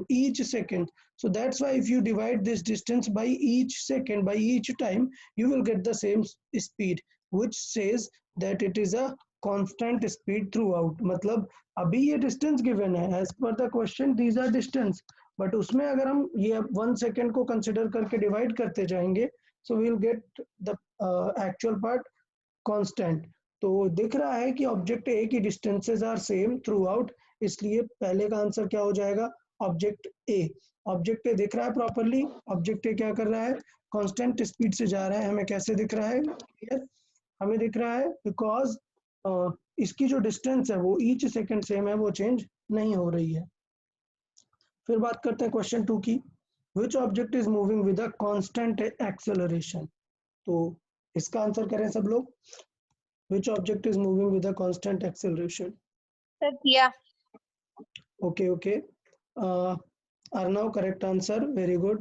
each second. So that's why if you divide this distance by each second, by each time, you will get the same speed, which says that it is a constant speed throughout. मतलब अभी ये distance given है as per the question, these are distance, but उसमें अगर हम ये 1 second को consider करके divide करते जाएंगे, so we will get the actual part constant. तो दिख रहा है कि ऑब्जेक्ट ए की distances are same throughout, इसलिए पहले का आंसर क्या हो जाएगा, ऑब्जेक्ट ए। ऑब्जेक्ट ए दिख रहा है प्रॉपरली, ऑब्जेक्ट ए क्या कर रहा है, कांस्टेंट स्पीड से जा रहा है। हमें कैसे दिख रहा है, क्लियर, हमें दिख रहा है बिकॉज इसकी जो डिस्टेंस है वो ईच सेकंड सेम है, वो चेंज नहीं हो रही है। फिर बात करते हैं क्वेश्चन 2 की, which object is moving with a constant acceleration. तो इसका आंसर करें सब लोग, which object is moving with a constant acceleration? Yeah. Okay. Arnav, correct answer, very good.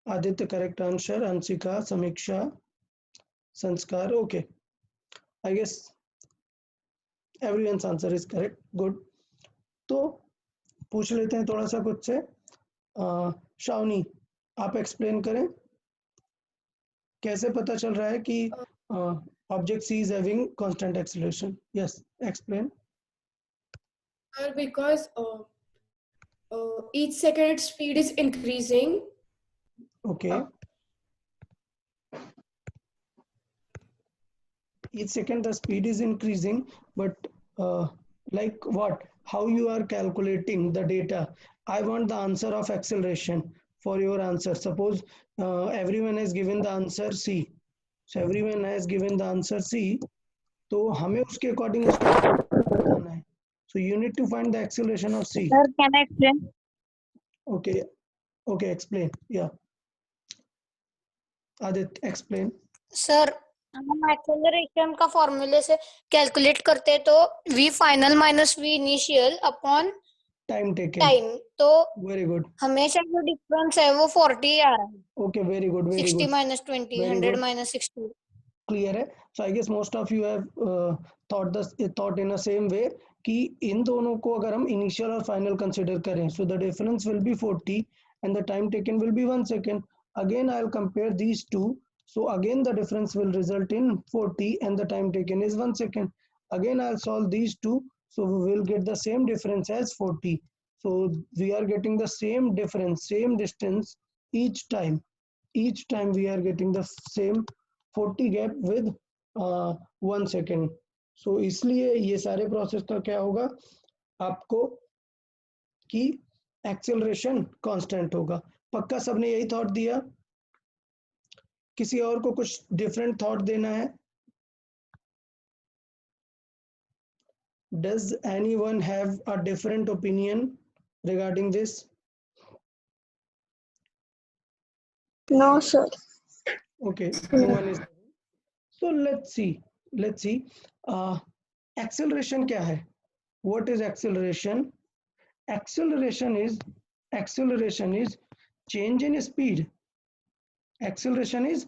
Aditya, correct answer. Ansika, Samiksha, Sanskar, okay. I guess everyone's answer is correct, good. तो पूछ लेते हैं थोड़ा सा कुछ से। शावनी, आप एक्सप्लेन करें, कैसे पता चल रहा है कि object C is having constant acceleration? Yes, explain. Because each second its speed is increasing. Okay. Each second the speed is increasing, but like what? How you are calculating the data? I want the answer of acceleration for your answer. Suppose everyone has given the answer C. So everyone has given the answer C. तो हमें उसके according उसको बताना है. So you need to find the acceleration of C. Sir, can I explain? Okay, explain. Yeah. Aditya, explain. Sir, हम acceleration का फॉर्मूले से कैलकुलेट करते हैं तो v final minus v initial upon time taken, time, तो वेरी गुड, हमेशा जो डिफरेंस है वो 40 आ रहा है। Okay, very good, 60 minus 20, Very 100 good. Minus 60। Clear है। So I guess most of you have thought in a same way कि इन दोनों को अगर हम इनिशियल और फाइनल कंसीडर करें, so the difference will be 40 and the time taken will be 1 second. Again I will compare these two, so again the difference will result in 40 and the time taken is 1 second. Again I'll solve these two, so we will get the same difference as 40. So we are getting the same difference, same distance each time we are getting the same 40 gap with 1 second. So इसलिए ये सारे process का क्या होगा आपको कि acceleration constant होगा। पक्का सबने यही थॉट दिया? किसी और को कुछ डिफरेंट थॉट देना है? Does anyone have a different opinion regarding this? No sir. Okay, no one is. So let's see. Acceleration क्या है? What is acceleration? Acceleration is change in speed. Acceleration is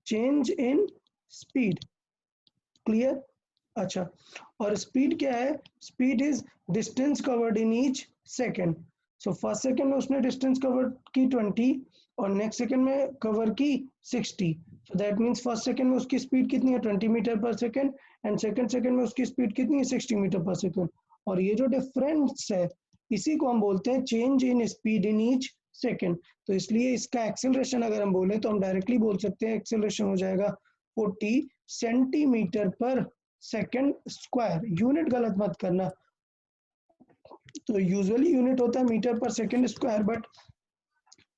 change in speed. Clear? अच्छा, और speed क्या है? Speed is distance covered in each second. So first second में उसने distance covered की 20 और next second में cover की 60. So that means first second में उसकी speed कितनी है? 20 metre per second, and second में उसकी speed कितनी है? 60 मीटर पर सेकेंड। और ये जो difference है इसी को हम बोलते हैं change in speed in each second. तो इसलिए इसका एक्सेलरेशन अगर हम बोले तो हम डायरेक्टली बोल सकते हैं एक्सेलरेशन हो जाएगा 40 सेंटीमीटर पर सेकेंड स्क्वायर। यूनिट गलत मत करना, तो यूजुअली यूनिट होता है metre per second square, but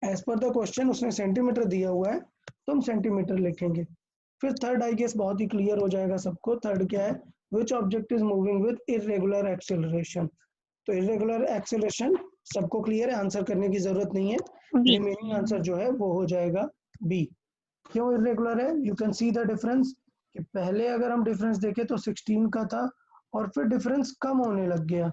as per the question उसने सेंटीमीटर दिया हुआ है तो हम सेंटीमीटर लिखेंगे। फिर थर्ड आई गेस बहुत ही क्लियर हो जाएगा सबको। थर्ड क्या है? Which object is moving with irregular acceleration. तो इरेगुलर एक्सेलरेशन सबको क्लियर है, आंसर करने की जरूरत नहीं है। रिमेनिंग आंसर जो है वो हो जाएगा बी। क्यों इरेगुलर है? You can see the difference कि पहले अगर हम डिफरेंस देखें तो 16 का था और फिर डिफरेंस कम होने लग गया,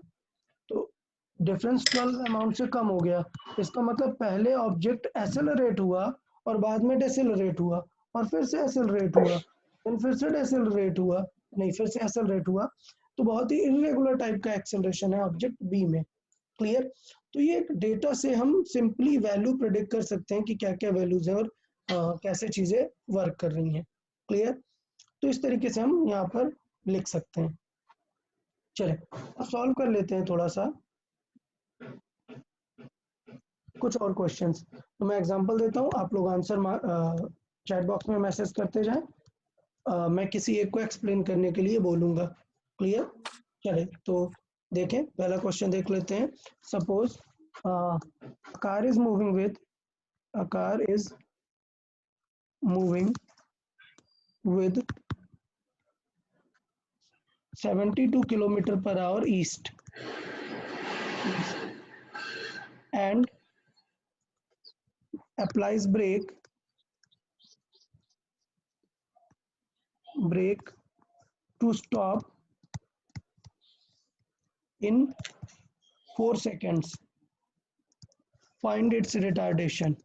तो डिफरेंस 12 अमाउंट से कम हो गया। इसका मतलब पहले ऑब्जेक्ट एक्सेलरेट हुआ और बाद में डेसेलरेट हुआ और फिर से एक्सेलरेट हुआ, फिर से डेसेलरेट हुआ, नहीं फिर से एक्सेलरेट हुआ। तो बहुत ही इरेगुलर टाइप का एक्सेलरेशन है ऑब्जेक्ट बी में। क्लियर। तो ये डेटा से हम सिंपली वैल्यू प्रेडिक्ट कर सकते हैं कि क्या क्या वैल्यूज हैं और कैसे चीजें वर्क कर रही हैं। क्लियर। तो इस तरीके से हम यहाँ पर लिख सकते हैं। चले अब सॉल्व कर लेते हैं थोड़ा सा कुछ और क्वेश्चंस। तो मैं एग्जांपल देता हूँ, आप लोग आंसर चैट बॉक्स में मैसेज करते जाएं। मैं किसी एक को एक्सप्लेन करने के लिए बोलूंगा। क्लियर। चले तो देखें, पहला क्वेश्चन देख लेते हैं। Suppose car is moving with a car is moving with 72 kilometer per hour east and applies brake to stop in 4 seconds. Find its retardation.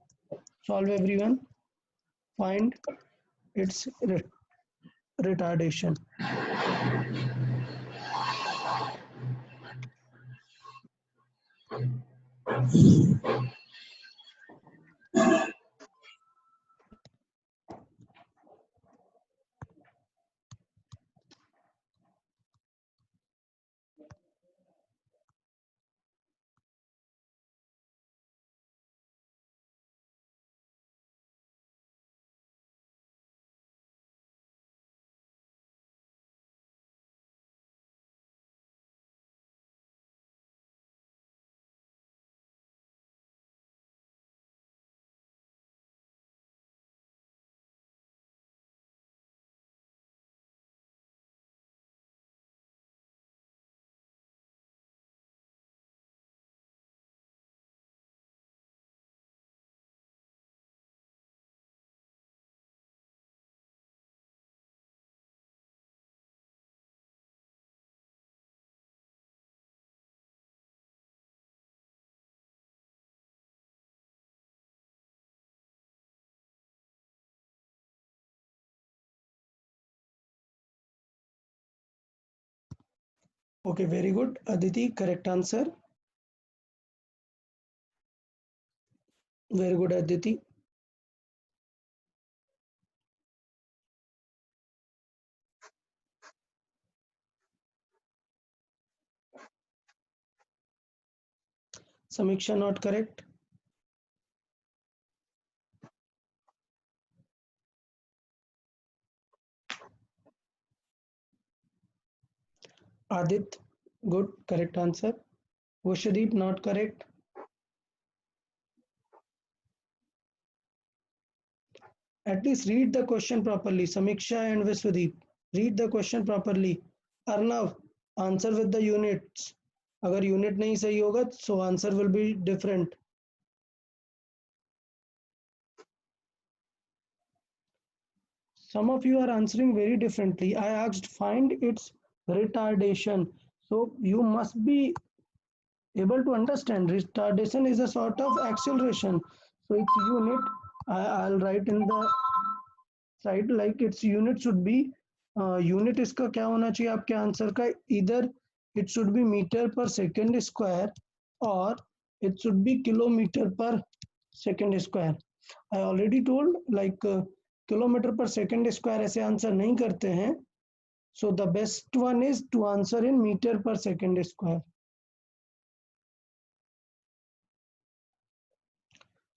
Solve everyone. Find its retardation. Okay, very good. Aditi, correct answer. Very good, Aditi. Samiksha, not correct. Adit, good, correct answer. Vashdeep, not correct. At least read the question properly. Samiksha and Vishwadeep, read the question properly. Arnav, answer with the units. अगर unit नहीं सही होगा so answer will be different. Some of you are answering very differently. I asked find its retardation. So you must be able to understand retardation is a sort of acceleration. So its unit, I'll write in the side like its unit should be unit इसका क्या होना चाहिए आपके answer का, either it should be meter per second square or it should be kilometer per second square. I already told like kilometer per second square ऐसे answer नहीं करते हैं. So the best one is to answer in meter per second square.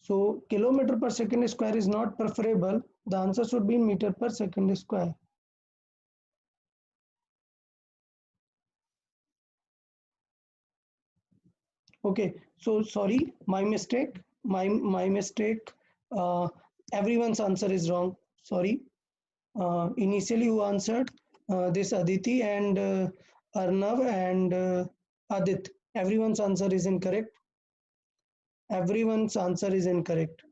So kilometer per second square is not preferable. The answer should be meter per second square. Okay, so sorry, my mistake. My mistake. Everyone's answer is wrong. Sorry. Initially, who answered this Aditi and Arnav and Adit. Everyone's answer is incorrect. Everyone's answer is incorrect.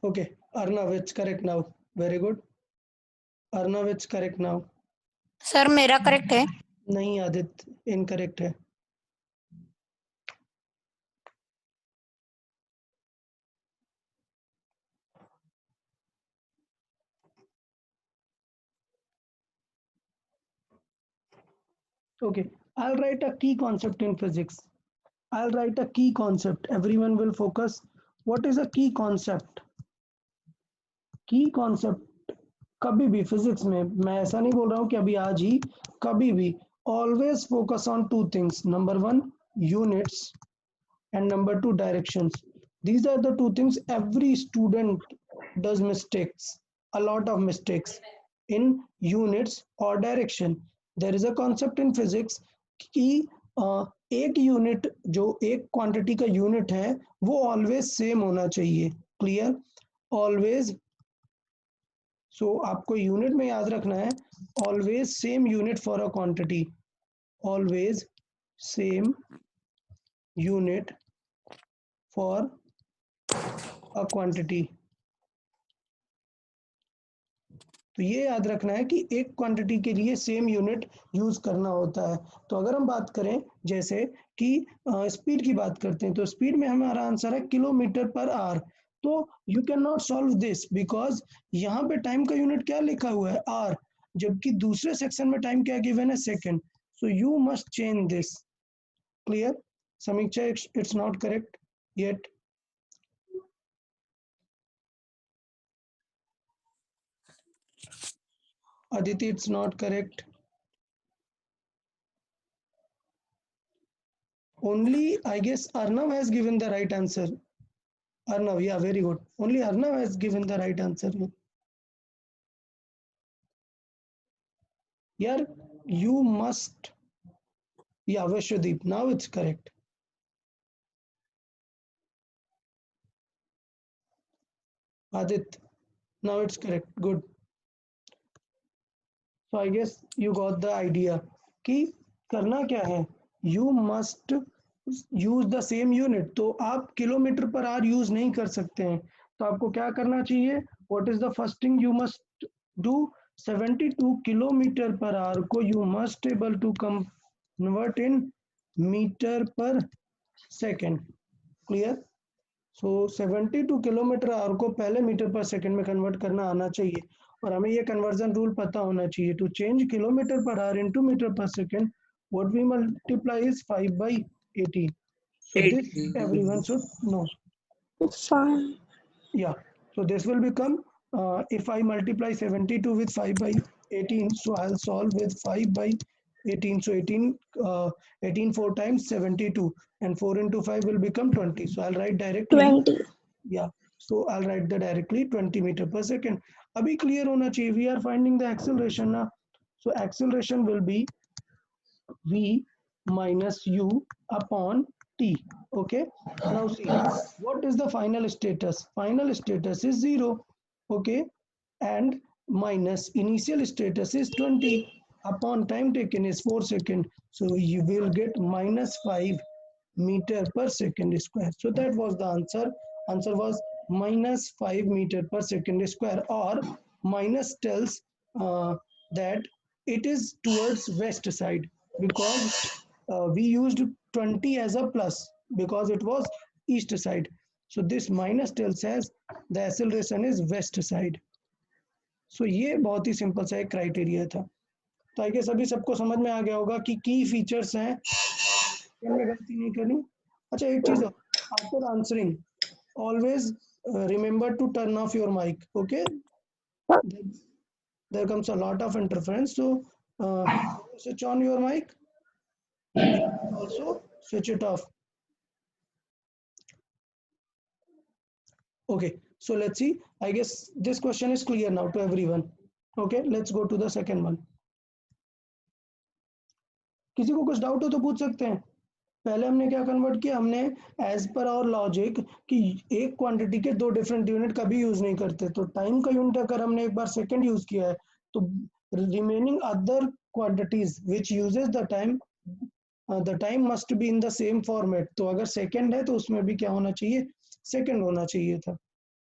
Okay, Arnav, it's correct now. Very good. Arnav, it's correct now. Sir मेरा correct है? नहीं Aditya, incorrect है. Okay, I'll write a key concept in physics. I'll write a key concept. Everyone will focus. What is a key concept? Key concept कभी भी physics में, मैं ऐसा नहीं बोल रहा हूँ कि अभी आज ही, कभी भी always focus on two things. Number one, units, and number two, directions. These are the two things every student does mistakes, a lot of mistakes in units or direction. There is a concept in physics कि एक unit, जो एक quantity का unit है, वो always same होना चाहिए. Clear? Always. सो आपको यूनिट में याद रखना है, always same unit for a quantity. Always same unit for a quantity. तो ये याद रखना है कि एक क्वांटिटी के लिए सेम यूनिट यूज करना होता है. तो अगर हम बात करें जैसे कि स्पीड की बात करते हैं, तो स्पीड में हमारा आंसर है किलोमीटर पर आवर. तो you can not solve this because यहाँ पे टाइम का यूनिट क्या लिखा हुआ है? आर. जबकि दूसरे सेक्शन में टाइम क्या गिवन है? Second. So you must change this. Clear? Samiksha, it's not correct yet. Aditi, it's not correct. Only, I guess, Arnav has given the right answer. Arnav, yeah, very good. Only Arnav has given the right answer. Yeah, you must. Yeah, Vishwadeep, now it's correct. Adit, now it's correct. Good. So I guess you got the idea. कि करना क्या है? You must use the same unit. तो आप kilometre per our use नहीं कर सकते हैं. तो आपको क्या करना चाहिए? What is the first thing you must do? 72 kilometre per hour को you must able to convert in metre per second. Clear? So 72 kilometre hour को पहले मीटर पर सेकेंड में कन्वर्ट करना आना चाहिए, और हमें ये कन्वर्जन रूल पता होना चाहिए. To change kilometre per hour into metre per second, what we multiply is 5/18. So this everyone should know. Fine. Yeah. So this will become, if I multiply 72 with 5/18, so I'll solve with 5/18. So 18 4 times 72, and 4 into 5 will become 20. So I'll write directly. 20. Yeah. So I'll write the directly 20 meter per second. Abhi clear hona chahiye. We are finding the acceleration na. So acceleration will be v minus u upon t. Okay. Now see, what is the final status? Final status is 0. Okay. And minus initial status is 20 upon time taken is 4 seconds. So you will get minus 5 meter per second square. So that was the answer. Answer was minus 5 meter per second square, or minus tells that it is towards west side, because we used 20 as a plus because it was east side. So this minus tells us the acceleration is west side. So ये बहुत ही simple सा एक criteria था. तो I guess अभी सबको समझ में आ गया होगा कि की फीचर्स हैं, इनमें गलती नहीं करनी. अच्छा, एक चीज, after answering always remember to turn off your mic. Okay, there comes a lot of interference, so switch on your mic. Also switch it off. Okay, so let's see. I guess this question is clear now to everyone. Okay, let's go to the second one. किसी को कुछ doubt हो तो पूछ सकते हैं. पहले हमने क्या कन्वर्ट किया? हमने एज पर आवर लॉजिक कि एक क्वांटिटी के दो डिफरेंट यूनिट कभी यूज नहीं करते. तो टाइम का यूनिट अगर हमने एक बार सेकंड यूज किया है, तो remaining other quantities which uses the time must be in the same format. तो अगर सेकंड है तो उसमें भी क्या होना चाहिए? सेकंड होना चाहिए था.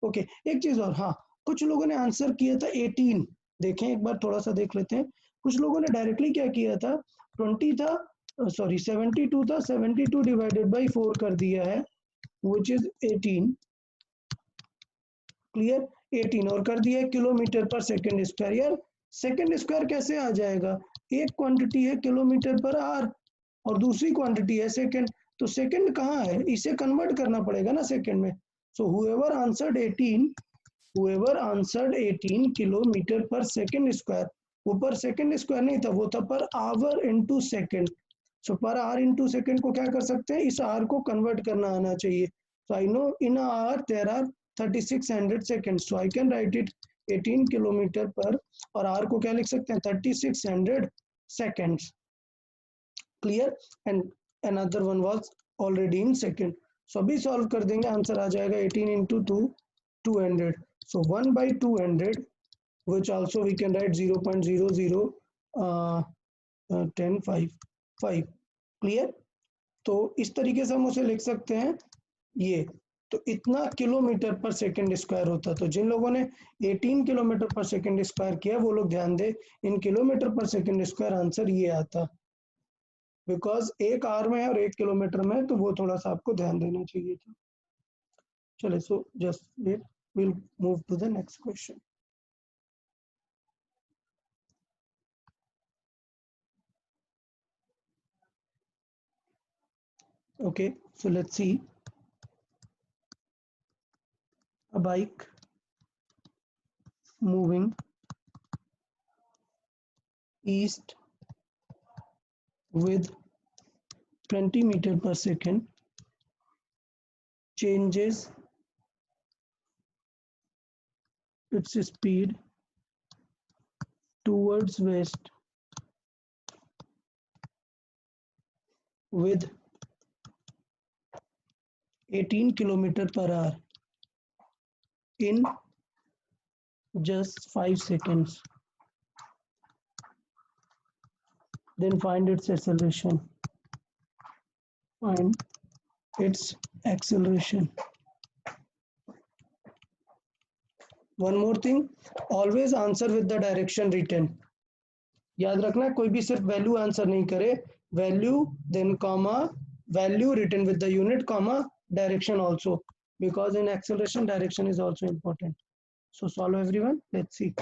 ओके, एक चीज और. हाँ, कुछ लोगों ने आंसर किया था 18. देखें एक बार, थोड़ा सा देख लेते हैं. कुछ लोगों ने डायरेक्टली क्या किया था? 20 था, सॉरी 72 था, 72 डिवाइडेड बाई 4 कर दिया है, विच इज 18. क्लियर? 18 और कर दिया है किलोमीटर पर सेकंड स्क्वायर. यार सेकंड स्क्वायर कैसे आ जाएगा? एक क्वांटिटी है किलोमीटर पर आवर और दूसरी क्वांटिटी है सेकंड, तो सेकंड कहाँ है, इसे कन्वर्ट करना पड़ेगा ना सेकंड में। सो whoever answered 18 किलोमीटर पर सेकंड स्क्वायर, वो पर सेकंड स्क्वायर नहीं था, वो था पर आवर इनटू सेकंड। सो पर आवर इनटू सेकंड को क्या कर सकते हैं, इस आवर को कन्वर्ट करना आना चाहिए। So I know in hour there are 3600 seconds, so I can write it 18 kilometre per, और आवर को क्या लिख सकते हैं 3600 seconds. Clear? And another one was already in second. So अभी सॉल्व कर देंगे, आंसर आ जाएगा 18 into 2 200. So 1 by 200, which also we can write 0.001055. Clear? तो इस तरीके से हम उसे लिख सकते हैं ये, तो इतना किलोमीटर पर सेकंड स्क्वायर होता। तो जिन लोगों ने 18 किलोमीटर पर सेकंड स्क्वायर किया वो लोग ध्यान दे, इन किलोमीटर पर सेकंड स्क्वायर आंसर ये आता, बिकॉज एक आवर में है और 1 किलोमीटर में है, तो वो थोड़ा सा आपको ध्यान देना चाहिए था। चले, so just wait, will move to the next question. Okay, so let's see. A bike moving east with 20 meter per second changes its speed towards west with 18 kilometer per hour in just 5 seconds. Then find its acceleration. Find its acceleration. One more thing, always answer with the direction written. याद रखना, कोई भी सिर्फ value answer नहीं करे, value then comma value written with the unit comma direction also, because in acceleration direction is also important. So solve everyone, let's see.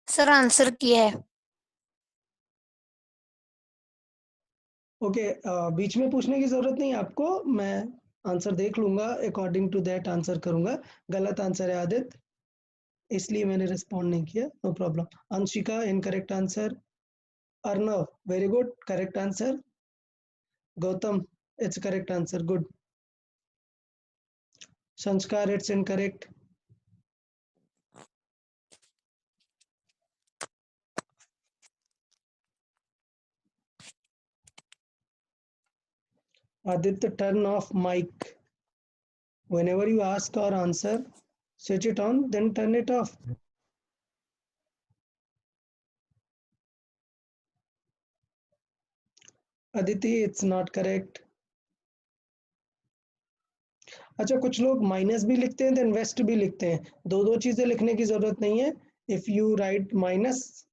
Sir answer किया है। Okay, बीच में पूछने की जरूरत नहीं आपको, मैं आंसर देख लूंगा, अकॉर्डिंग टू दैट आंसर करूंगा। गलत आंसर है आदित्य, इसलिए मैंने रिस्पॉन्ड नहीं किया, no problem. Anshika incorrect answer, Arnav very good correct answer, Gautam it's correct answer, good. Sanskar it's incorrect, Aditya turn off mic, whenever you ask or answer switch it on then turn it off. Aditi it's not correct. अच्छा, कुछ लोग minus भी लिखते हैं then waste भी लिखते हैं, दो दो चीजें लिखने की जरूरत नहीं है। If you write minus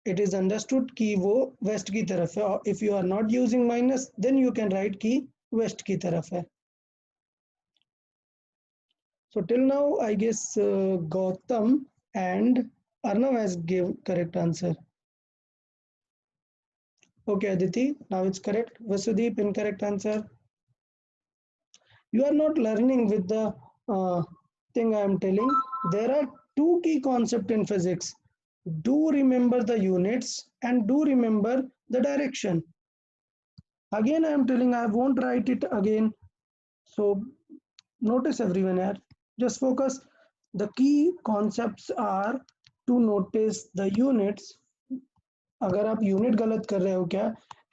it is understood कि वो वेस्ट की तरफ है, और if you are not using minus then you can write कि वेस्ट की तरफ है। So till now, I guess Gautam and Arnav has gave correct answer. Okay, Aditi, now it's correct. Vasudeep, incorrect answer. You are not learning with the thing I am telling. There are two key concepts in physics. Do remember the units and do remember the direction. Again, I am telling, I won't write it again. So notice everyone here. Just focus. The key concepts are to notice the units. अगर आप unit गलत कर रहे हो क्या,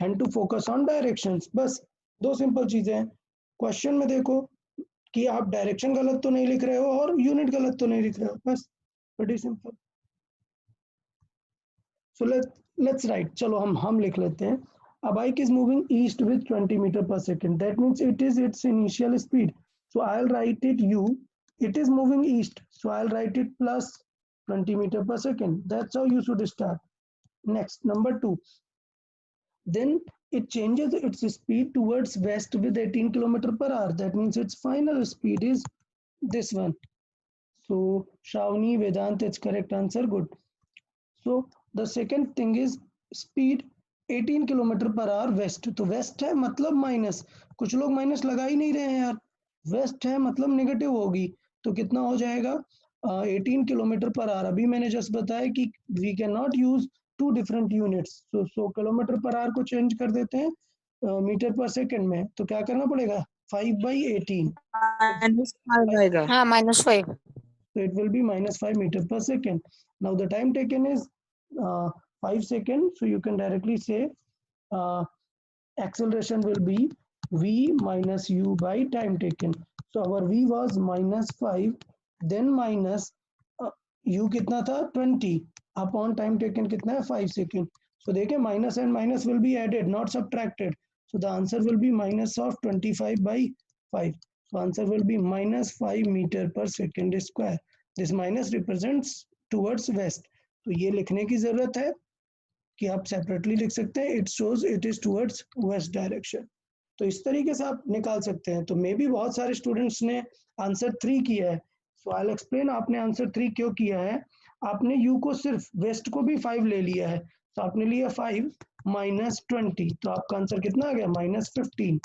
and to focus on directions. बस दो simple चीजें हैं. क्वेश्चन में देखो कि आप डायरेक्शन गलत तो नहीं लिख रहे हो और यूनिट गलत तो नहीं लिख रहे हो. बस very simple. So let's write. चलो हम लिख लेते हैं. A bike is moving east with 20 meters per second. That means it is its initial speed. So I'll write it u. It is moving east. So I'll write it plus 20 meters per second. That's how you should start. Next, number 2. Then it changes its speed towards west with 18 kilometers per hour. That means its final speed is this one. So Shravani, Vedant, it's correct answer. Good. So the second thing is speed 18 kilometre per hour west. तो west है मतलब minus. कुछ लोग minus लगा ही नहीं रहे हैं यार. वेस्ट है मतलब नेगेटिव होगी. तो कितना हो जाएगा 18 किलोमीटर पर आवर. अभी मैंने जस्ट बताया कि we can not use two different units. So kilometre per hour को चेंज कर देते हैं मीटर पर सेकंड में. तो क्या करना पड़ेगा 5/18. हाँ -5. So it will be -5 meters per second. Now the time taken is 5 seconds. So you can directly say acceleration will be v minus u by time taken. So our v was -5, then minus u कितना था 20 upon time taken कितना है 5 seconds. So देखिए minus and minus will be added, not subtracted. So the answer will be minus of 25/5. So answer will be -5 meter per second square. This minus represents towards west. तो ये लिखने की जरूरत है कि आप सेपरेटली लिख सकते हैं. It shows it is towards west direction. तो इस तरीके से आप निकाल सकते हैं. तो मे भी बहुत सारे स्टूडेंट्स ने आंसर 3 किया है. सो आई विल एक्सप्लेन आपने आंसर 3 क्यों किया है. आपने यू को सिर्फ वेस्ट को भी 5 ले लिया है. तो आपने लिया 5 minus 20. तो आपका आंसर कितना आ गया -15.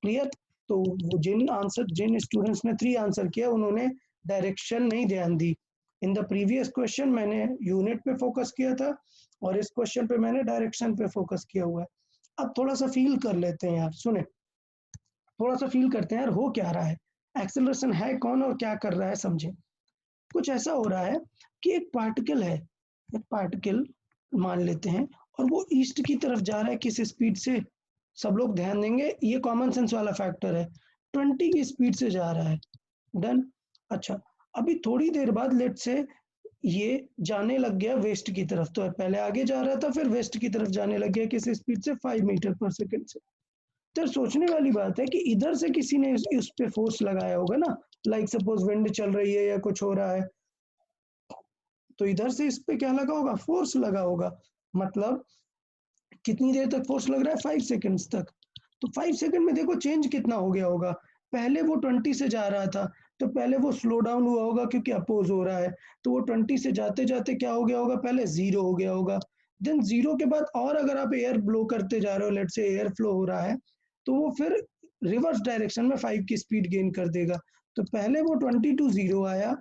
क्लियर. तो जिन स्टूडेंट्स ने 3 आंसर किया उन्होंने डायरेक्शन नहीं ध्यान दी. इन द प्रीवियस क्वेश्चन मैंने यूनिट पे फोकस किया था और इस क्वेश्चन पे मैंने डायरेक्शन पे फोकस किया हुआ है. अब थोड़ा सा फील कर लेते हैं यार. सुने, थोड़ा सा फील करते हैं यार हो क्या रहा है. एक्सेलरेशन है कौन और क्या कर रहा है समझे. कुछ ऐसा हो रहा है कि एक पार्टिकल है. एक पार्टिकल मान लेते हैं और वो ईस्ट की तरफ जा रहा है. किस स्पीड से. सब लोग ध्यान देंगे, ये कॉमन सेंस वाला फैक्टर है. 20 की स्पीड से जा रहा है. डन. अच्छा, अभी थोड़ी देर बाद लेट से ये जाने लग गया वेस्ट की तरफ. तो पहले आगे जा रहा था फिर वेस्ट की तरफ जाने लग गया. किस स्पीड से 5 मीटर पर सेकंड से. तो सोचने वाली बात है कि इधर से किसी ने उस पे फोर्स लगाया होगा ना. लाइक सपोज विंड चल रही है या कुछ हो रहा है तो इधर से इस पे क्या लगा होगा फोर्स लगा होगा. मतलब कितनी देर तक फोर्स लग रहा है 5 सेकंड्स तक. तो 5 सेकंड में देखो चेंज कितना हो गया होगा. पहले वो 20 से जा रहा था तो पहले वो स्लो डाउन हुआ होगा क्योंकि अपोज हो रहा है. तो वो 20 से जाते जाते क्या हो गया होगा, पहले 0 हो गया होगा. देन 0 के बाद और अगर आप एयर ब्लो करते जा रहे हो, लेट से एयर फ्लो हो रहा है तो वो फिर रिवर्स डायरेक्शन में 5 की स्पीड गेन कर देगा. तो पहले वो 20 to 0 आया,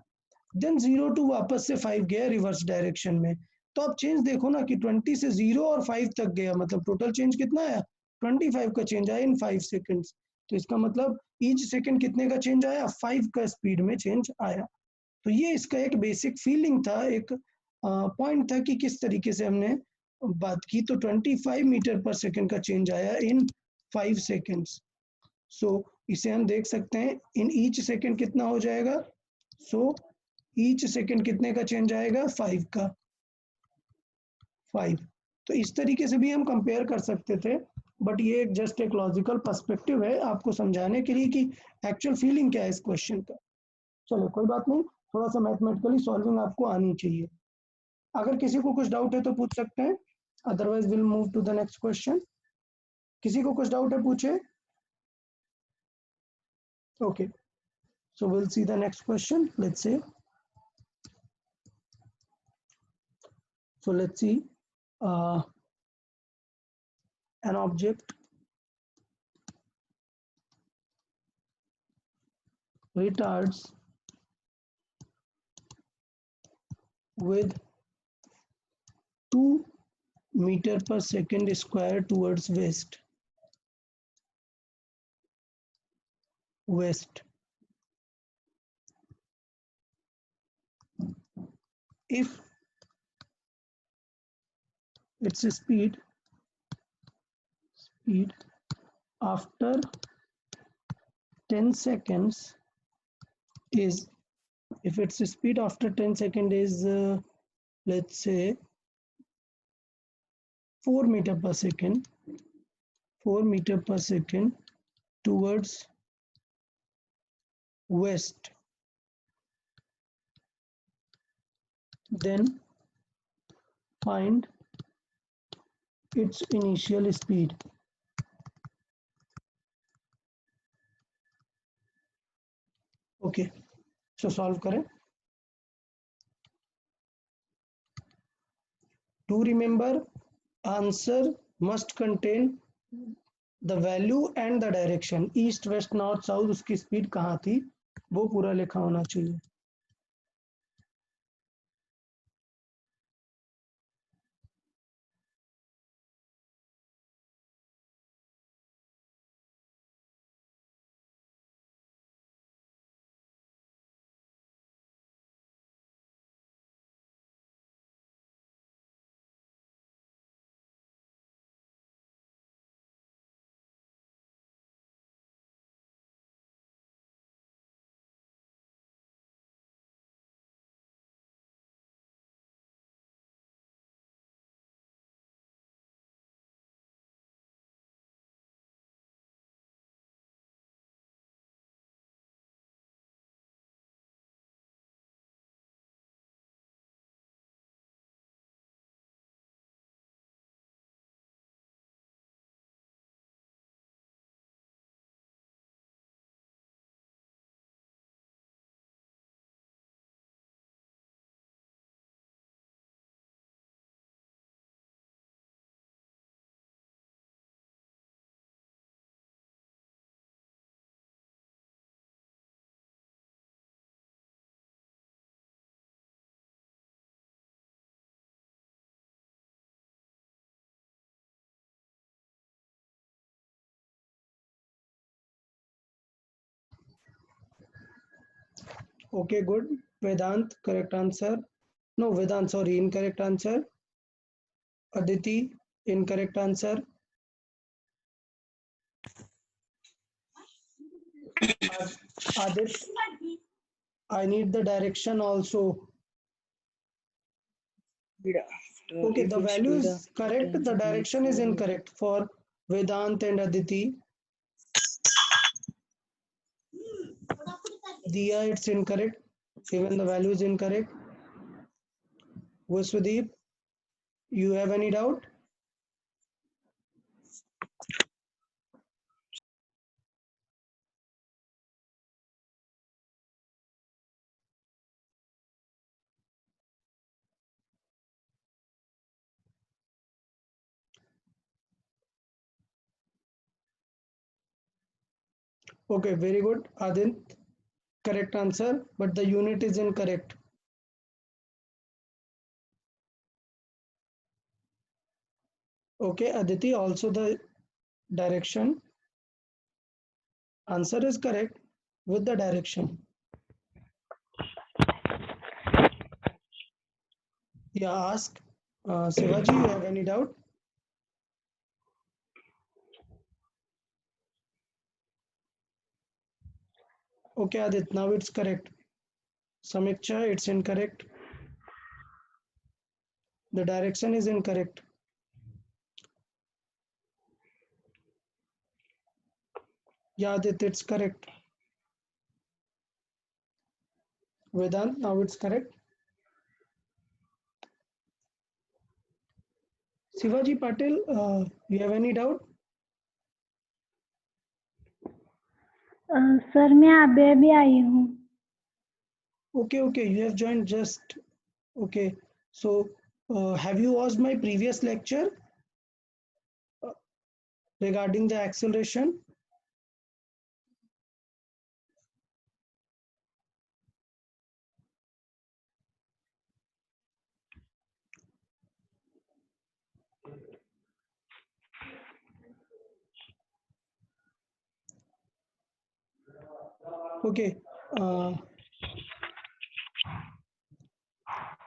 देन 0 to वापस से 5 गया रिवर्स डायरेक्शन में. तो आप चेंज देखो ना कि 20 से 0 और 5 तक गया. मतलब टोटल चेंज कितना आया 25 का चेंज आया इन 5 सेकंड्स. तो इसका मतलब ईच सेकंड कितने का चेंज आया 5 का स्पीड में चेंज आया. तो ये इसका एक बेसिक फीलिंग था, एक पॉइंट था कि किस तरीके से हमने बात की. तो 25 मीटर पर सेकंड का चेंज आया इन 5 सेकंड्स. सो इसे हम देख सकते हैं इन ईच सेकंड कितना हो जाएगा. सो ईच सेकंड कितने का चेंज आएगा 5 का 5. तो इस तरीके से भी हम कंपेयर कर सकते थे बट ये एक जस्ट एक लॉजिकल पर्सपेक्टिव है आपको समझाने के लिए कि एक्चुअल फीलिंग क्या है इस क्वेश्चन का. चलो कोई बात नहीं, थोड़ा सा मैथमेटिकली सॉल्विंग आपको आनी चाहिए. अगर किसी को कुछ डाउट है तो पूछ सकते हैं, otherwise will move to the next question. किसी को कुछ डाउट है पूछे. Okay So we'll see the next question. Let's say, so let's see an object retards with 2 meter per second square towards west. If its speed after 10 seconds is, if its speed after 10 seconds is let's say 4 meter per second, 4 meter per second towards west, then find its initial speed. Okay, so solve करें. To remember, answer must contain the value and the direction. East, west, north, south, उसकी speed कहाँ थी वो पूरा लिखा होना चाहिए. Okay, good. Vedant, correct answer. No, Vedant, sorry, incorrect answer. Aditi, incorrect answer. Adit, I need the direction also. Okay, the value is correct, the direction is incorrect for Vedant and Aditi. Diya, it's incorrect. Even the value is incorrect. Vasudip, you have any doubt? Okay, very good. Adit, correct answer, but the unit is incorrect. Okay, Aditi, also the direction. Answer is correct with the direction. Yeah, ask. Shivaji, you have any doubt? Okay, Adit, now it's correct. Samiksha, it's incorrect. The direction is incorrect. Yeah, Adit, it's correct. Vedant, now it's correct. Shivaji Patil, you have any doubt? Sir मैं अभी अभी आई हूँ. Okay, you have joined just. Okay, so have you watched my previous lecture regarding the acceleration? Okay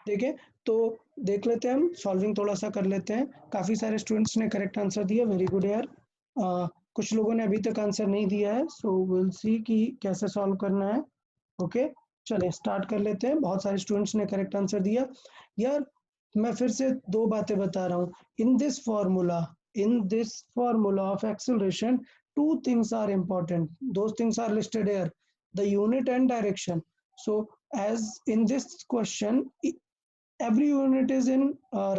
देखिए, तो देख लेते हैं, हम सॉल्विंग थोड़ा सा कर लेते हैं। काफ़ी सारे स्टूडेंट्स ने करेक्ट आंसर दिया, वेरी गुड यार। कुछ लोगों ने अभी तक आंसर नहीं दिया है, सो विल सी कि कैसे सॉल्व करना है। ओके, चलें स्टार्ट कर लेते हैं। बहुत सारे स्टूडेंट्स ने करेक्ट आंसर दिया यार। मैं फिर से दो बातें बता रहा हूँ। In this formula of acceleration, two things are important. Those things are listed here: the unit and direction. So as in this question, every unit is in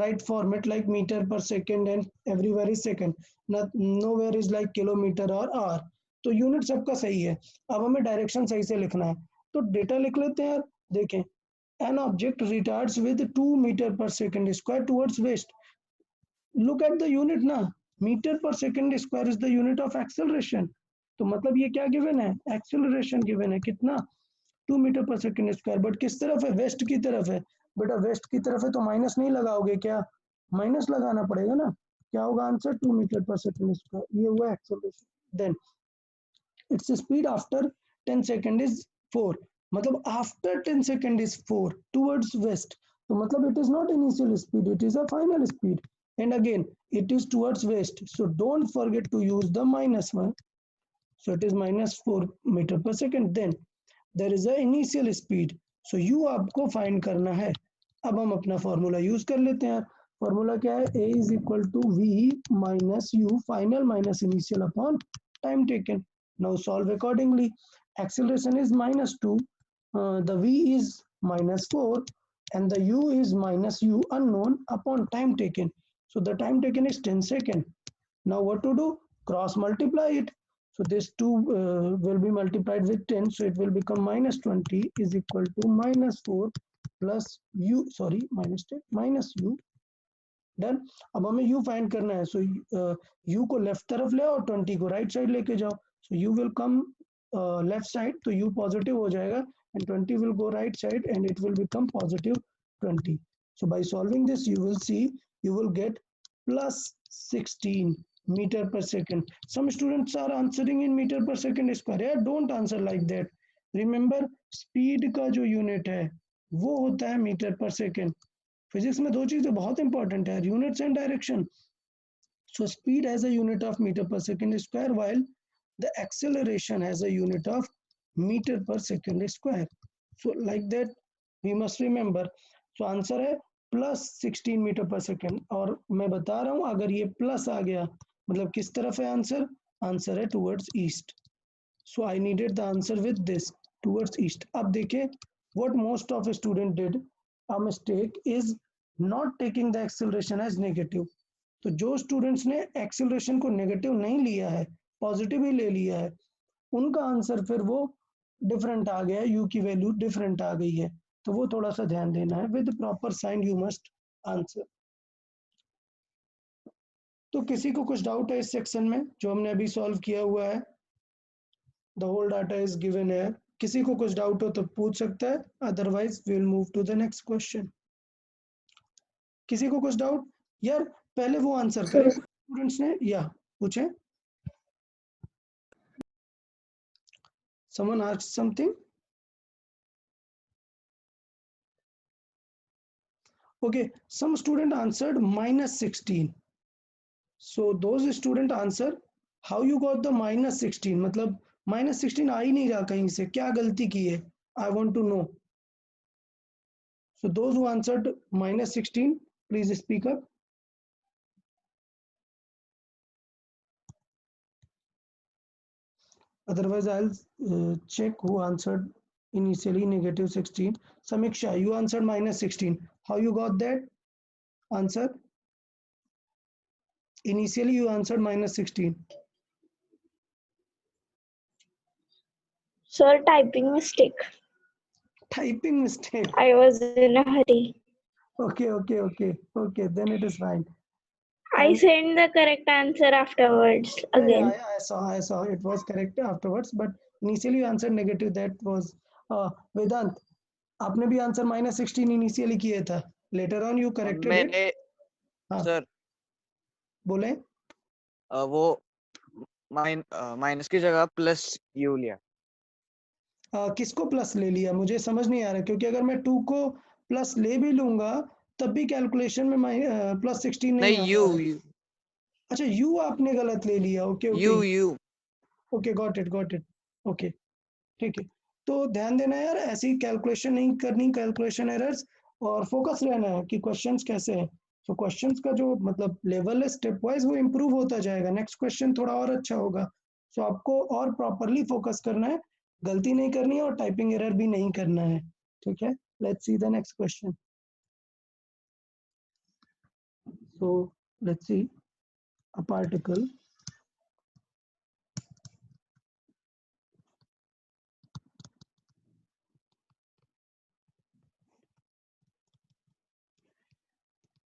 right format, like meter per second, and everywhere is second. Nowhere is like kilometer or hour. तो unit सबका सही है। अब हमें direction सही से लिखना है, तो डेटा लिख लेते हैं यार। देखें, an object retards with 2 meter per second square towards west. Look at the unit ना, meter per second square is the unit of acceleration. तो मतलब ये क्या गिवन है, एक्सेलरेशन गिवन है, कितना, 2 metre per second square. But किस तरफ है, वेस्ट की तरफ है। बेटा वेस्ट की तरफ है तो माइनस नहीं लगाओगे क्या, माइनस लगाना पड़ेगा ना। क्या होगा answer, 2 metre per second square, ये हुआ acceleration. Then it's speed after 10 second is 4, मतलब after 10 second is 4 towards west. तो मतलब it is not initial speed, it is a final speed. And again it is towards west, so don't forget to use the -1, so it is -4 metre per second. Then there is a initial speed, so you आपको find करना है। अब हम अपना formula use कर लेते हैं। Formula क्या है, a is equal to v minus u final minus initial upon time taken. Now solve accordingly. Acceleration is -2, the v is -4, and the u is minus u unknown upon time taken. So the time taken is 10 seconds. Now what to do? Cross multiply it. So this 2 will be multiplied with 10. So it will become -20 is equal to -4 plus u, sorry, -10 minus u. Done. अब हमें u find करना है। सो u को left तरफ ले और 20 को right side लेके जाओ। सो u will come left side, तो u पॉजिटिव हो जाएगा, and 20 will go right side and it will become +20. So by solving this, you will see, you will get +16 meter per second. Some students are answering in meter per second square. Yeah, don't answer like that. Remember, speed का जो unit है वो होता है metre per second. Physics में दो चीजें बहुत इंपॉर्टेंट है, units and direction. So speed has a unit of meter per second square, while the acceleration has a unit of meter per second square. So like that we must remember. So answer है +16 metre per second. और मैं बता रहा हूँ, अगर ये plus आ गया मतलब किस तरफ है आंसर, आंसर है towards east. So I needed the answer with this, towards east. अब देखें, what most of student did a mistake is not taking the acceleration as negative. तो जो स्टूडेंट्स ने एक्सेलरेशन को नेगेटिव नहीं लिया है, पॉजिटिव ही ले लिया है, उनका आंसर फिर वो डिफरेंट आ गया है, यू की वैल्यू डिफरेंट आ गई है। तो वो थोड़ा सा ध्यान देना है, with proper sign you must answer. तो किसी को कुछ डाउट है इस सेक्शन में जो हमने अभी सॉल्व किया हुआ है, the whole data is given है। किसी को कुछ डाउट हो तो पूछ सकता है, otherwise we will move to the next question. किसी को कुछ डाउट यार, पहले वो आंसर करें स्टूडेंट्स ने, या पूछे, someone asked something. Okay, some student answered -16. So those student answer, how you got the -16, मतलब -16 आ ही नहीं रहा कहीं से, क्या गलती की है, I want to know. So those who answered -16, please speak up. Otherwise I'll check who answered initially -16. Samiksha, you answered -16. How you got that answer? Initially you answered -16. Sir, typing mistake. Typing mistake. I was in a hurry. Okay. Then it is fine. I sent the correct answer afterwards again. Yeah, I saw. It was correct afterwards, but initially you answered negative. That was Vedant. आपने भी answer -16 initially किया था. Later on you corrected it. मैंने हाँ. Sir बोले. वो minus की जगह प्लस यू लिया. किसको प्लस ले लिया मुझे समझ नहीं आ रहा, क्योंकि अगर मैं 2 को प्लस ले भी लूंगा तब भी कैलकुलेशन में +16 नहीं नहीं आ यू रहा है. अच्छा, यू आपने गलत ले लिया. Okay you okay, got it. Okay, ठीक है. तो ध्यान देना यार, ऐसी कैलकुलेशन नहीं करनी, कैलकुलेशन एरर्स, और फोकस रहना है कि क्वेश्चंस कैसे हैं. तो क्वेश्चंस का जो मतलब लेवल है स्टेप वाइज वो इम्प्रूव होता जाएगा. नेक्स्ट क्वेश्चन थोड़ा और अच्छा होगा. सो आपको और प्रॉपरली फोकस करना है, गलती नहीं करनी है और टाइपिंग एरर भी नहीं करना है. ठीक है, let's see the next question. So let's see a particle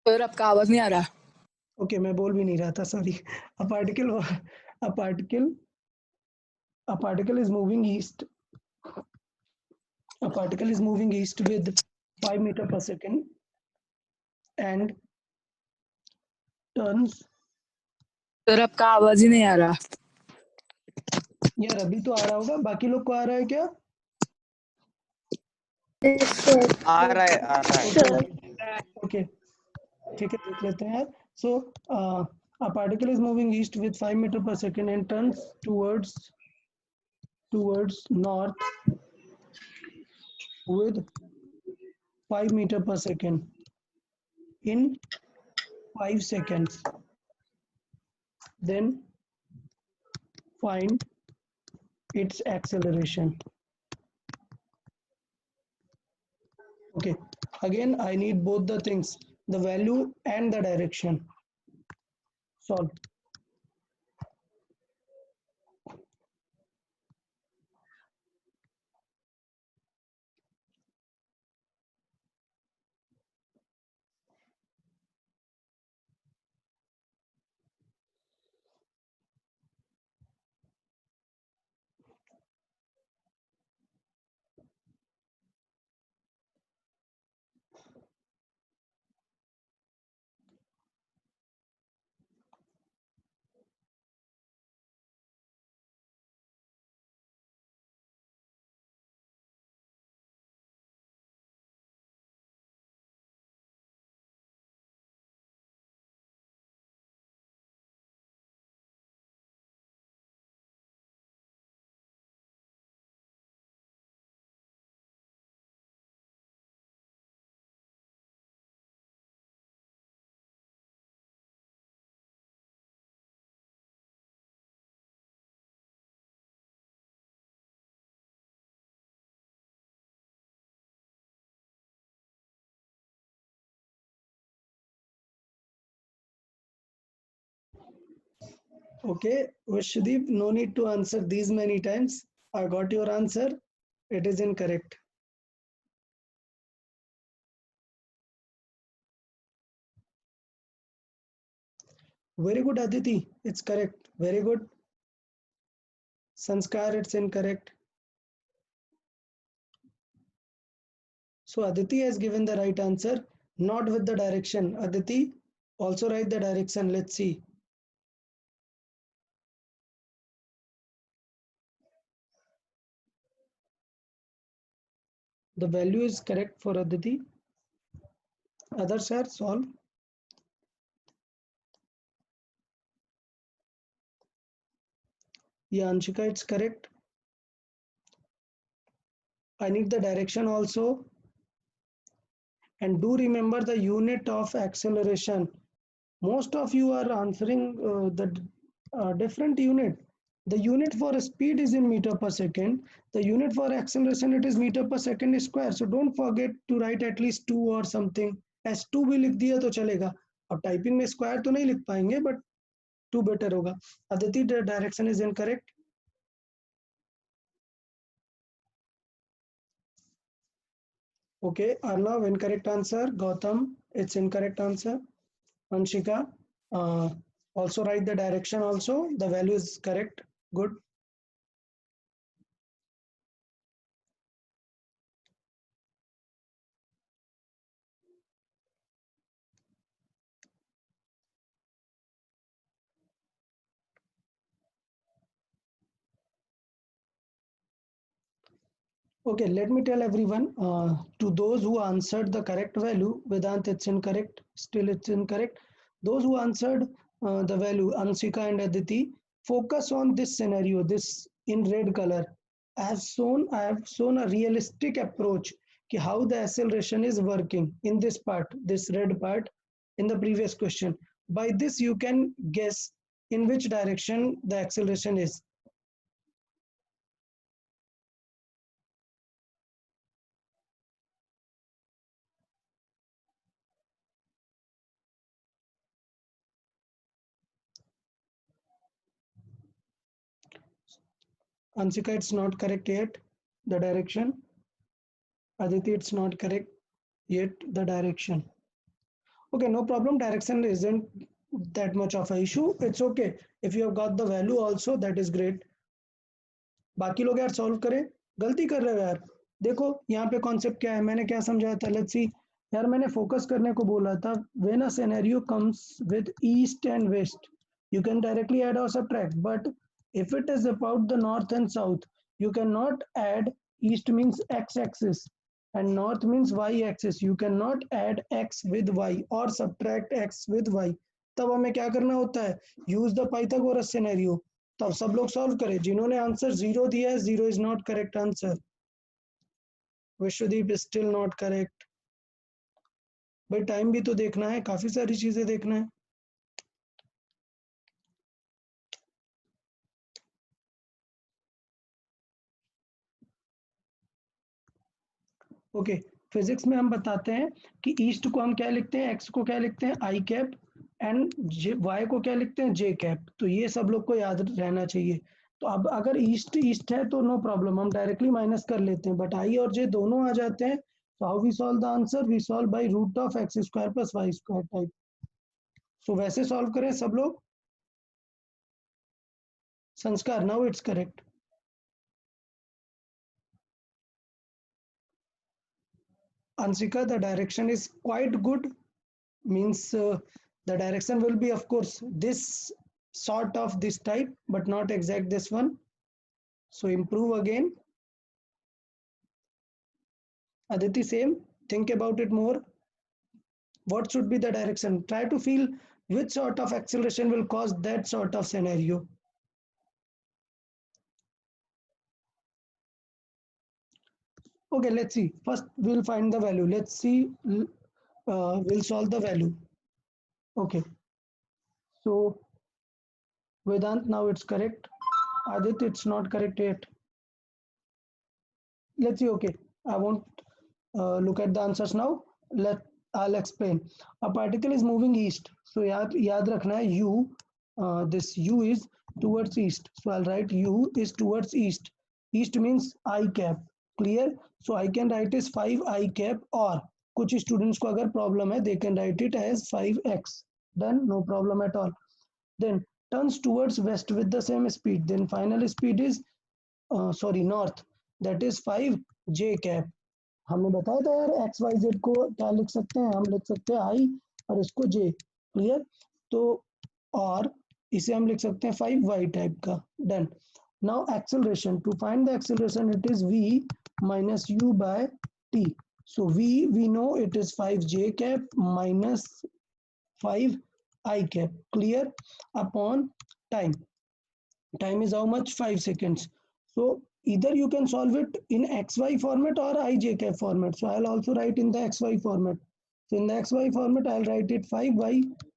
sir आपका आवाज नहीं आ रहा. ओके, मैं बोल भी नहीं रहा था, sorry. a particle is moving east. A particle is moving east with 5 meter per second and turns. Sir आपका आवाज ही नहीं आ रहा. यार अभी तो आ रहा होगा, बाकी लोग को आ रहा है क्या? Yes, sir. आ रहा है. Sir. ओके, ठीक है, देख लेते हैं यार. सो a particle is moving east with 5 meter per second and turns towards north with 5 meter per second in 5 seconds. Then find its acceleration. Okay, again I need both the things, the value and the direction. Solve. Okay, Vishdeep, no need to answer these many times. I got your answer. It is incorrect. Very good, Aditi. It's correct. Very good. Sanskar, it's incorrect. So Aditi has given the right answer, not with the direction. Aditi, also write the direction. Let's see. The value is correct for Aditi. Others are solve. Yeah, Anshika, it's correct. I need the direction also. And do remember the unit of acceleration. Most of you are answering the different unit. The unit for speed is in meter per second. The unit for acceleration, it is meter per second square. So don't forget to write at least 2 or something. S2 भी लिख दिया तो चलेगा. अब typing में square तो नहीं लिख पाएंगे, बट 2 बेटर होगा. Aditi, the direction is incorrect. Okay, Arnav, incorrect answer. Gautam, it's incorrect answer. Anshika, also write the direction also. The value is correct. Good. Okay, let me tell everyone, to those who answered the correct value, Vedant, it's incorrect, still it's incorrect. Those who answered the value, Ansika and Aditi, focus on this scenario, this in red color. I have shown a realistic approach ki how the acceleration is working in this part, this red part in the previous question. By this, you can guess in which direction the acceleration is. Ansika, it's not correct yet, the direction. Aditi, it's not correct yet, the direction. Okay, no problem. Direction isn't that much of a issue. It's okay. If you have got the value also, that is great. बाकी लोग यार solve करें, गलती कर रहे हो यार. देखो यहाँ पे कॉन्सेप्ट क्या है, मैंने क्या समझाया था, लेट्स सी. यार मैंने फोकस करने को बोला था. When a scenario comes with east and west, you can directly add or subtract, but if it is about the north and south, you cannot add. East means x axis and north means y axis. You cannot add x with y or subtract x with y. तब हमें क्या करना होता है, use the Pythagoras scenario. तब सब लोग solve करें. जिन्होंने आंसर जीरो दिया है, zero is not correct answer. Vishwadeep is still not correct. भाई टाइम भी तो देखना है, काफी सारी चीजें देखना है. ओके, फिजिक्स में हम बताते हैं कि ईस्ट को हम क्या लिखते हैं, एक्स को क्या लिखते हैं, आई कैप, एंड वाई को क्या लिखते हैं, जे कैप. तो ये सब लोग को याद रहना चाहिए. तो अब अगर ईस्ट ईस्ट है तो नो प्रॉब्लम, हम डायरेक्टली माइनस कर लेते हैं. बट आई और जे दोनों आ जाते हैं. तो how we solve the answer, we solve by root of x square plus y square type. So वैसे सॉल्व करें सब लोग. Sanskar, now it's correct. Ansika, the direction is quite good. Means the direction will be, of course, this sort of this type, but not exact this one. So improve again. Aditi, same. Think about it more. What should be the direction? Try to feel which sort of acceleration will cause that sort of scenario. Okay, let's see. First, we'll find the value. Let's see. We'll solve the value. Okay. So, Vedant, now it's correct. Aditya, it's not correct yet. Let's see. Okay, I won't look at the answers now. I'll explain. A particle is moving east. So, yaad rakhna hai u. This u is towards east. So, I'll write u is towards east. East means I cap. Clear? So, I can write is 5 I cap, or कुछ students को अगर problem है, they can write it as 5x. Done, no problem at all. Then turns towards west with the same speed. Then final speed is north. That is 5 j cap. हमने बताया था यार x Y Z को क्या लिख सकते हैं, हम लिख सकते हैं आई और इसको जे. क्लियर? तो और इसे हम लिख सकते हैं 5y टाइप का. Done. Now acceleration, to find the acceleration it is v minus u by t. So we know it is 5j cap minus 5 I cap. Clear? Upon time. Time is how much? 5 seconds. So either you can solve it in xy format or ij cap format. So I'll also write in the xy format. So in the xy format I'll write it 5y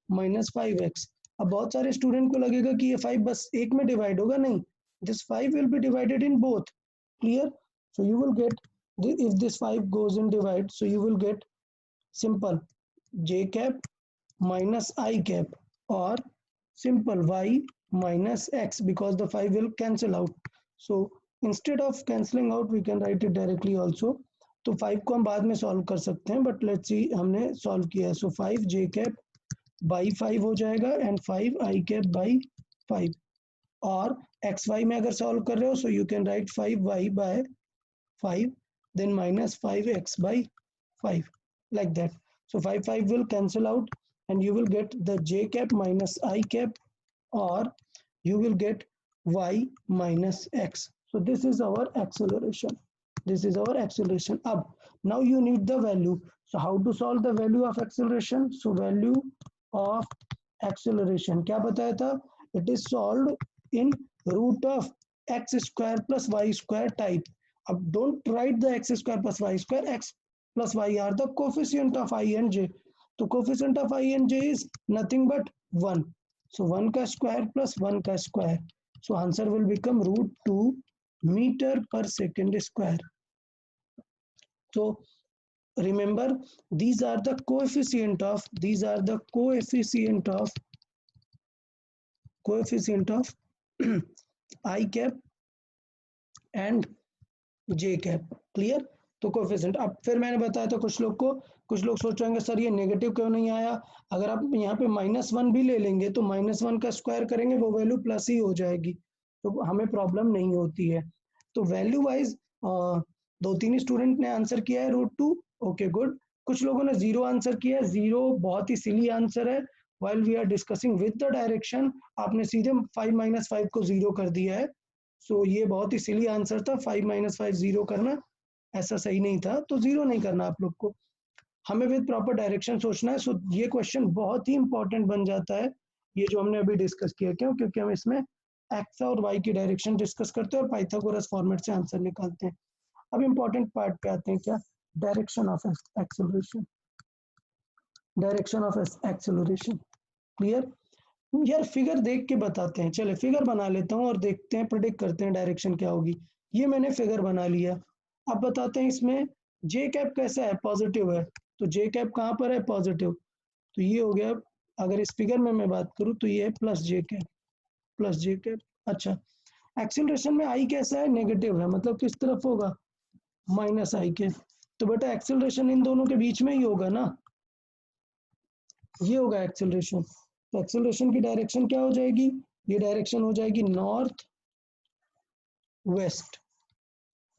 minus 5x. अब बहुत सारे student को लगेगा कि ये 5 बस एक में डिवाइड होगा. नहीं, this 5 will be divided in both. Clear? So you will get, if this 5 goes in divide, so you will get simple j cap minus I cap, or simple y minus x, because the 5 will cancel out. So instead of cancelling out, we can write it directly also. तो 5 को हम बाद में solve कर सकते हैं, but let's see हमने solve किया है। सो 5 जे कैप बाई 5 हो जाएगा एंड 5 आई कैप बाई 5। और एक्स वाई में अगर सॉल्व कर रहे हो, so you can write 5 Y by 5 then minus 5x by 5 like that. So 5 will cancel out and you will get the j cap minus I cap, or you will get y minus x. So this is our acceleration. This is our acceleration. Up now you need the value. So how to solve the value of acceleration? So value of acceleration क्या बताया था? It is solved in root of x square plus y square type. अब don't write the x square plus y square. X plus y are the coefficient of I and j. तो coefficient of I and j is nothing but 1. So 1 का square plus 1 का square. So answer will become root 2 meter per second square. So remember, these are the coefficient of I cap and j cap. Clear? तो coefficient. अब फिर मैंने बताया था कुछ लोग सोच रहे हैं सर ये नेगेटिव क्यों नहीं आया। अगर आप यहाँ पे -1 भी ले लेंगे तो -1 का स्क्वायर करेंगे वो वैल्यू प्लस ही हो जाएगी, तो हमें प्रॉब्लम नहीं होती है। तो वैल्यू वाइज 2-3 स्टूडेंट ने आंसर किया है √2। Okay good. कुछ लोगों ने 0 आंसर किया है। 0 बहुत ही सिली आंसर है। While we are discussing with the direction आपने सीधे 5 - 5 को 0 कर दिया है। सो ये बहुत ही सिली आंसर था। 5 - 5 0 करना ऐसा सही नहीं था, तो 0 नहीं करना आप लोग को। हमें विद प्रॉपर डायरेक्शन सोचना है। सो ये क्वेश्चन बहुत ही इंपॉर्टेंट बन जाता है, ये जो हमने अभी डिस्कस किया। क्यों? क्योंकि हम इसमें एक्स और वाई की डायरेक्शन डिस्कस करते हैं और पाइथागोरस फॉर्मेट से आंसर निकालते हैं। अब इंपॉर्टेंट पार्ट पे आते हैं, क्या? Direction of acceleration. Direction of acceleration clear? यार फिगर देख के बताते हैं। चले फिगर बना लेता हूँ और देखते हैं, प्रेडिक्ट करते हैं डायरेक्शन क्या होगी। ये मैंने फिगर बना लिया। अब बताते हैं इसमें जे कैप कैसा है? पॉजिटिव है। तो जे कैप कहाँ पर है? पॉजिटिव। तो ये हो गया। अगर इस फिगर में मैं बात करूँ तो ये है प्लस जे कैप। अच्छा, एक्सीलरेशन में आई कैसा है? नेगेटिव है, मतलब किस तरफ होगा? माइनस आई के। तो बेटा एक्सीलरेशन इन दोनों के बीच में ही होगा ना, ये होगा एक्सीलरेशन। तो एक्सीलरेशन की डायरेक्शन क्या हो जाएगी? ये डायरेक्शन हो जाएगी नॉर्थ वेस्ट।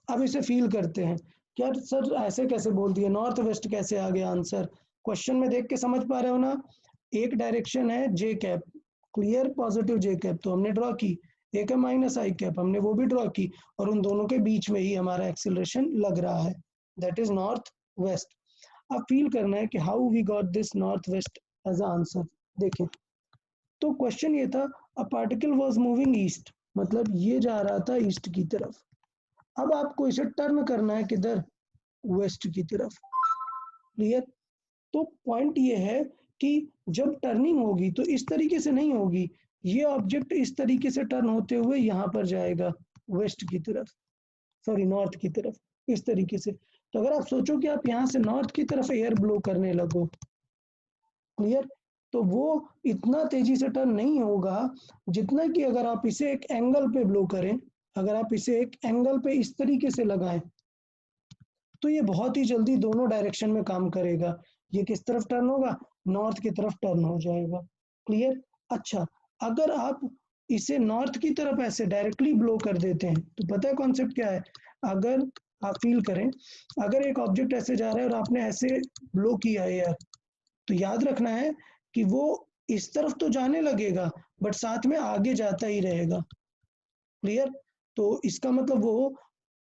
अब इसे फील करते हैं। क्या सर ऐसे कैसे बोल दिए? नॉर्थ वेस्ट कैसे आ गया आंसर? क्वेश्चन में देख के समझ पा रहे हो ना? एक डायरेक्शन है जे कैप, क्लियर, पॉजिटिव जे कैप तो हमने ड्रॉ की। एक है माइनस आई कैप, हमने वो भी ड्रॉ की, और उन दोनों के बीच में ही हमारा एक्सीलरेशन लग रहा है, दैट इज नॉर्थ वेस्ट। अब फील करना है कि how we got this north west as answer. देखें तो क्वेश्चन ये था, a particle was moving east, मतलब ये जा रहा था ईस्ट की तरफ। अब आपको इसे टर्न करना है किधर? वेस्ट की तरफ, क्लियर? तो पॉइंट ये है कि जब टर्निंग होगी तो इस तरीके से नहीं होगी, ये ऑब्जेक्ट इस तरीके से टर्न होते हुए यहाँ पर जाएगा वेस्ट की तरफ, सॉरी नॉर्थ की तरफ, इस तरीके से। तो अगर आप सोचो कि आप यहाँ से नॉर्थ की तरफ एयर ब्लो करने लगो, क्लियर, तो वो इतना तेजी से टर्न नहीं होगा जितना कि अगर आप इसे एक एंगल पे ब्लो करें। अगर आप इसे एक एंगल पे इस तरीके से लगाएं तो ये बहुत ही जल्दी दोनों डायरेक्शन में काम करेगा। ये किस तरफ टर्न होगा? नॉर्थ की तरफ टर्न हो जाएगा, क्लियर? अच्छा, अगर आप इसे नॉर्थ की तरफ ऐसे डायरेक्टली ब्लो कर देते हैं तो पता है कॉन्सेप्ट क्या है? अगर आप फील करें, अगर एक ऑब्जेक्ट ऐसे जा रहा है और आपने ऐसे ब्लो किया है यार, तो याद रखना है कि वो इस तरफ तो जाने लगेगा बट साथ में आगे जाता ही रहेगा, क्लियर? तो इसका मतलब वो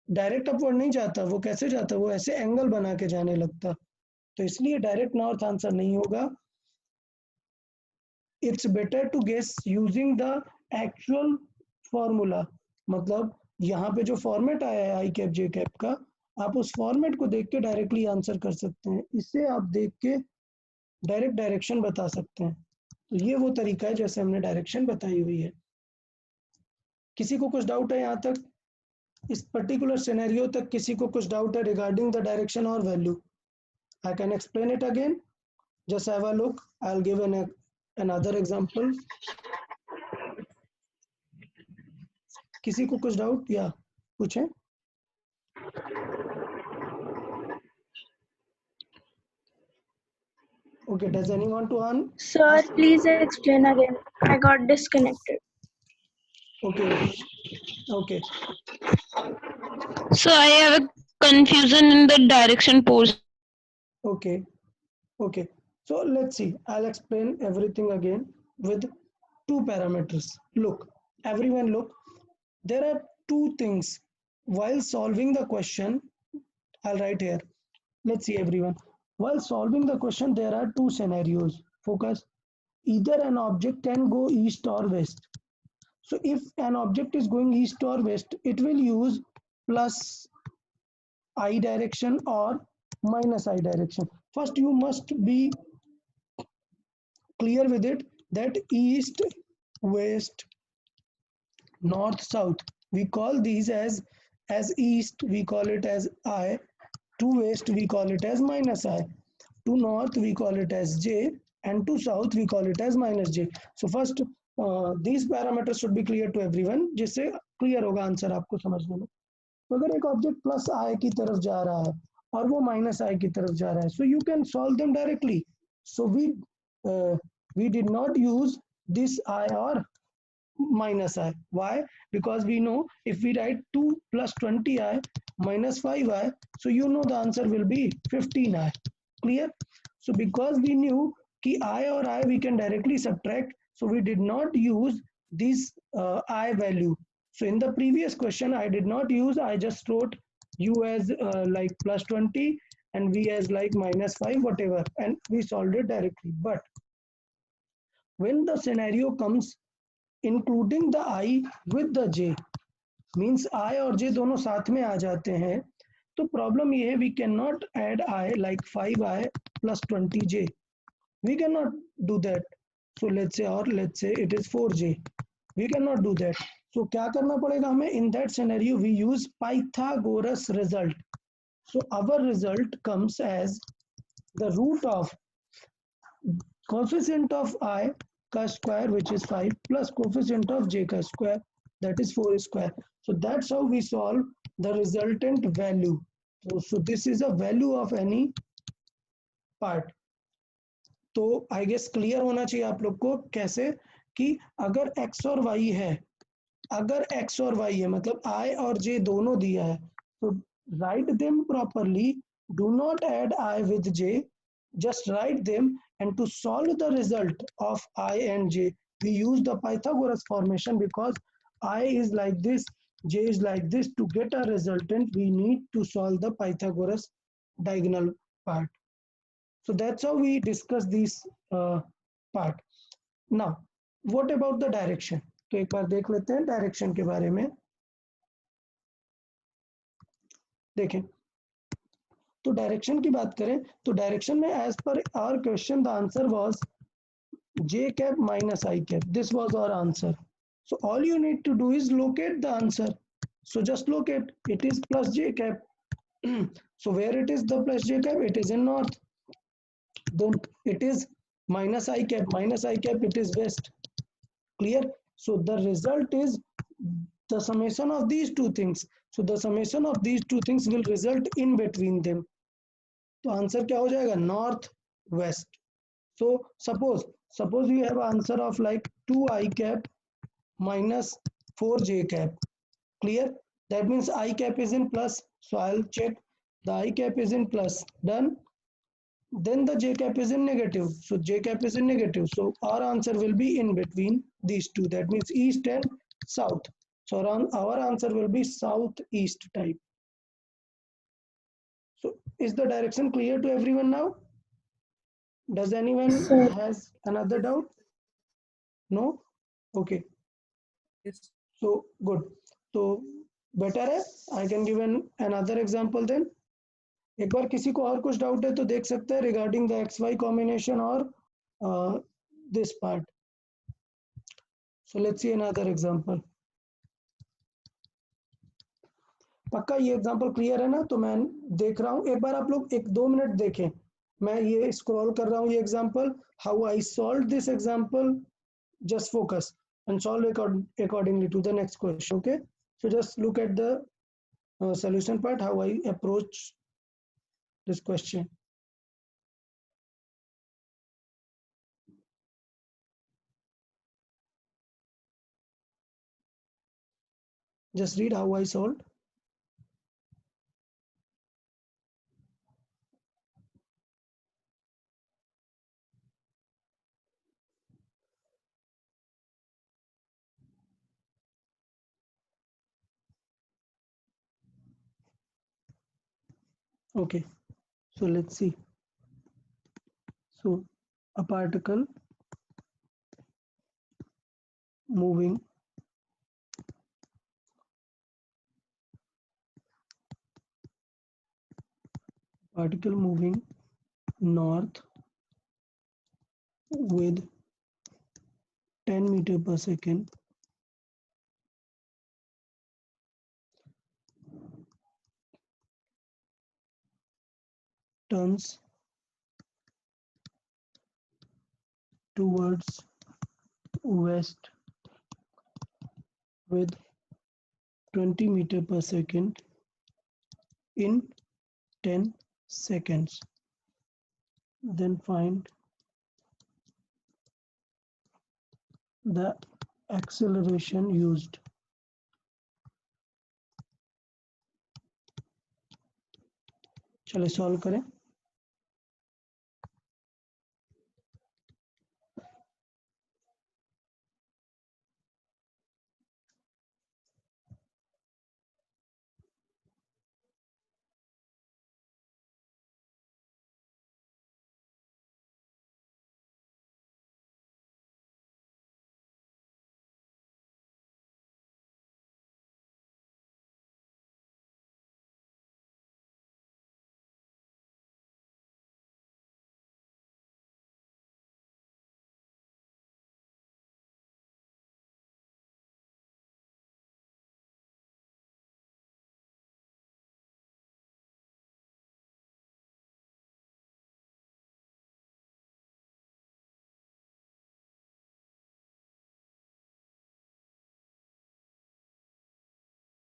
डायरेक्ट अपवर्ड नहीं जाता, वो कैसे जाता? वो ऐसे एंगल बना के जाने लगता। तो इसलिए डायरेक्ट नॉर्थ आंसर नहीं होगा। It's better to guess using the actual formula, मतलब यहाँ पे जो फॉर्मेट आया है आई कैप जे कैप का, आप उस फॉर्मेट को देख के डायरेक्टली आंसर कर सकते हैं। इससे आप देख के डायरेक्ट डायरेक्शन बता सकते हैं। तो ये वो तरीका है जैसे हमने डायरेक्शन बताई हुई है। किसी को कुछ डाउट है यहाँ तक? इस पर्टिकुलर सिनेरियो तक किसी को कुछ डाउट है रिगार्डिंग द डायरेक्शन और value? I can explain it again. Just have a look. I'll give another example. किसी को कुछ डाउट या पूछें? Okay, does anyone to Sir, please explain again. I got disconnected. Okay, okay. So I have a confusion in the direction portion. Okay, okay. So let's see. I'll explain everything again with two parameters. Look, everyone look. There are two things. While solving the question, I'll write here. Let's see everyone. While solving the question, there are two scenarios. Focus. Either an object can go east or west. So if an object is going east or west, it will use plus I direction or minus I direction. First, you must be clear with it that east, west, north, south, we call these as east, we call it as I. To west, we call it as minus I. To north, we call it as J. And to south, we call it as minus J. So first, these parameters should be clear to everyone, जिससे clear होगा answer आपको समझने में. तो अगर एक object plus आई की तरफ जा रहा है और वो माइनस आई की तरफ जा रहा है, so you can solve them directly. So we did not use this I और minus I. Why? Because we know if we write 2 plus 20i minus 5i, so you know the answer will be 15i. Clear? So because we knew कि I or I we can directly subtract, so we did not use this I value. So in the previous question, I did not use, I just wrote U as like plus 20 and V as like minus 5, whatever, and we solved it directly. But when the scenario comes including the I with the J, means I और J दोनों साथ में आ जाते हैं, तो problem ये है we cannot add I like 5I plus 20J. We cannot do that. So let's say it is 4J. We cannot do that. So क्या करना पड़ेगा हमें? In that scenario we use Pythagoras result. So our result comes as the root of coefficient of I का square, which is 5, plus coefficient of J का square, that is 4 square. So that's how we solve the resultant value. So this is a value of any part. तो I guess clear होना चाहिए आप लोग को कैसे कि अगर x और y है, अगर x और y है मतलब I और J दोनों दिया है, तो write them properly. Do not add I with J. Just write them, and to solve the result of I and J, we use the Pythagoras formation because I is like this, J is like this. To get a resultant, we need to solve the Pythagoras diagonal part. So that's how we discuss this part. Now, what about the direction? तो एक बार देख लेते हैं direction के बारे में. देखें तो डायरेक्शन की बात करें तो डायरेक्शन में as per our question the answer was j cap minus I cap. This was our answer. So all you need to do is locate the answer. So just locate. It is plus j cap. So where it is the plus j cap? It is in north. Then it is minus I cap. Minus I cap, it is west. Clear? So the result is the summation of these two things. So the summation of these two things will result in between them. तो answer क्या हो जाएगा? North west. So suppose you have answer of like 2I cap minus 4J cap. Clear? That means I cap is in plus. So I'll check the I cap is in plus. Done. Then the J cap is in negative. So J cap is in negative. So our answer will be in between these two. That means east and south. So our answer will be southeast type. So is the direction clear to everyone now? Does anyone has another doubt? No? Okay. Yes. So good. So better है. I can give another example then. एक बार किसी को और कुछ doubt है तो देख सकते हैं regarding the XY combination or this part. So let's see another example. पक्का ये एग्जांपल क्लियर है ना? तो मैं देख रहा हूँ, एक बार आप लोग 1-2 मिनट देखें. मैं ये स्क्रॉल कर रहा हूँ ये example. How I solve this example. Just focus and solve accordingly to the next question. Okay, so just look at the solution part, how I approach this question. Just read how I solved. Okay, so let's see. So a particle moving north with 10 meter per second turns towards west with 20 meter per second in 10 seconds. Then find the acceleration used. चलिए solve करें.